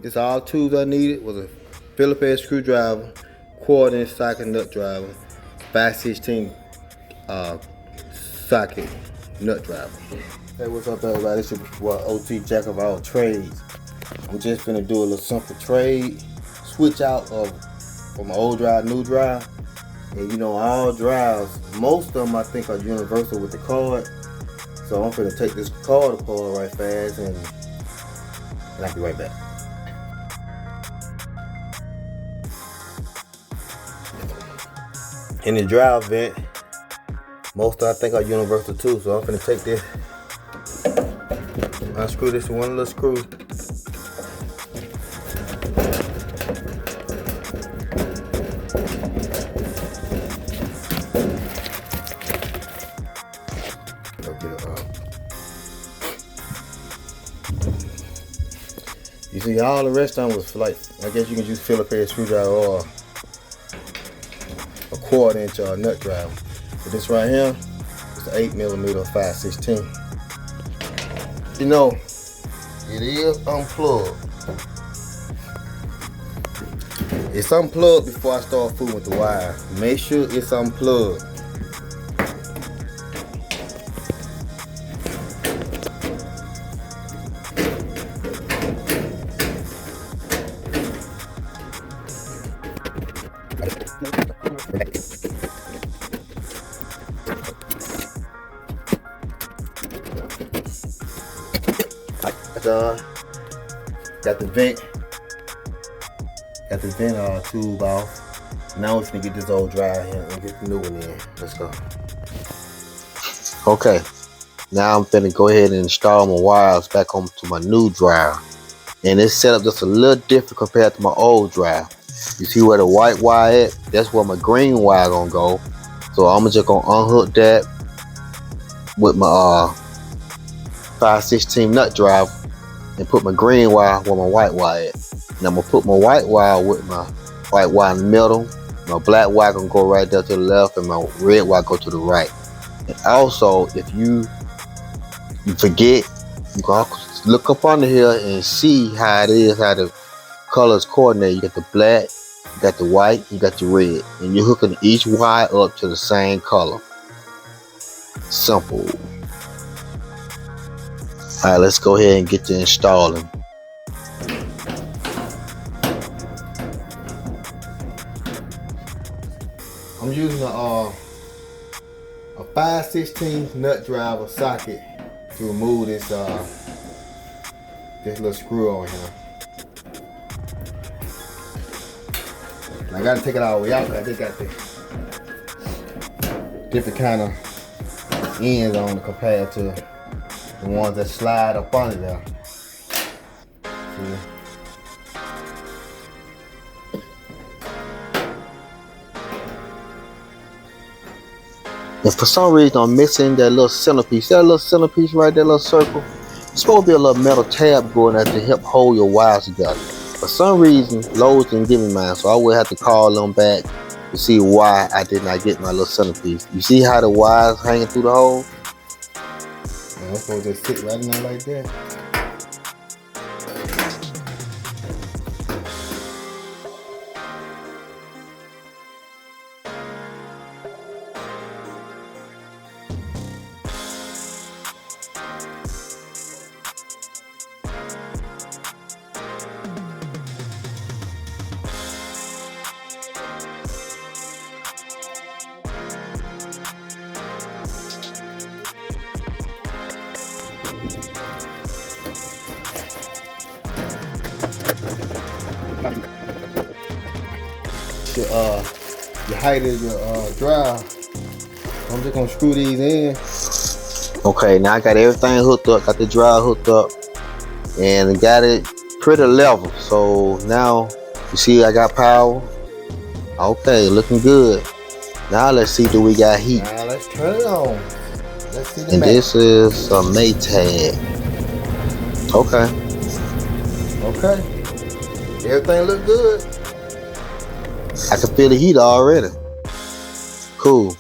This all tools I needed was a Phillips head screwdriver, quarter-inch socket nut driver, 5/16 socket nut driver. Hey, what's up, everybody? This is your boy OT Jack of all trades. I'm just gonna do a little simple trade, switch out of from my old drive, new drive. And you know, all drives, most of them I think are universal with the card. So I'm gonna take this card apart right fast, and I'll be right back. In the drive vent, most I think are universal too. So I'm gonna take this, unscrew this one little screw. You see, all the rest of them was like, I guess you can use Phillips head screwdriver or a quarter-inch nut driver. But this right here is an 8mm 5/16. You know, it is unplugged. It's unplugged before I start fooling with the wire. Make sure it's unplugged. Done. Got the vent tube off. Now we're gonna get this old drive here and get the new one in. Let's go. Okay, now I'm finna go ahead and install my wires back onto my new drive. And it's set up just a little different compared to my old drive. You see where the white wire at? That's where my green wire gonna go. So I'm just gonna unhook that with my 5/16 nut drive and put my green wire where my white wire at. And I'm gonna put my white wire with my white wire in the middle. My black wire gonna go right there to the left, and my red wire go to the right. And also, if you forget, you can look up under here and see how it is, how the colors coordinate. You got the black, you got the white, you got the red, and you're hooking each wire up to the same color. Simple. Alright, let's go ahead and get to installing. I'm using a 5/16 nut driver socket to remove this little screw on here. And I gotta take it all the way out because I just got the different kind of ends on it compared to the ones that slide up under there. See? And for some reason I'm missing that little centerpiece. That little centerpiece right there, little circle. It's supposed to be a little metal tab going there to help hold your wires together. For some reason, Lowe's didn't give me mine, so I will have to call them back to see why I did not get my little centerpiece. You see how the wires hanging through the hole? I'm supposed to just sit right in there like that. The height of your drive. I'm just gonna screw these in. Okay, now I got everything hooked up, got the drive hooked up, and got it pretty level. So now you see I got power. Okay, looking good. Now let's see, do we got heat? Now let's turn it on. Let's see the And this is a Maytag. Okay. Okay. Everything look good. I can feel the heat already. Cool.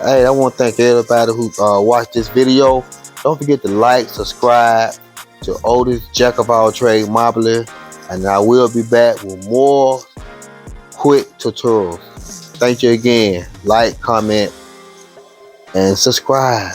Hey, I want to thank everybody who watched this video. Don't forget to like, subscribe to Otis Jack of all trades Mobley. And I will be back with more quick tutorials. Thank you again. Like, comment, and subscribe.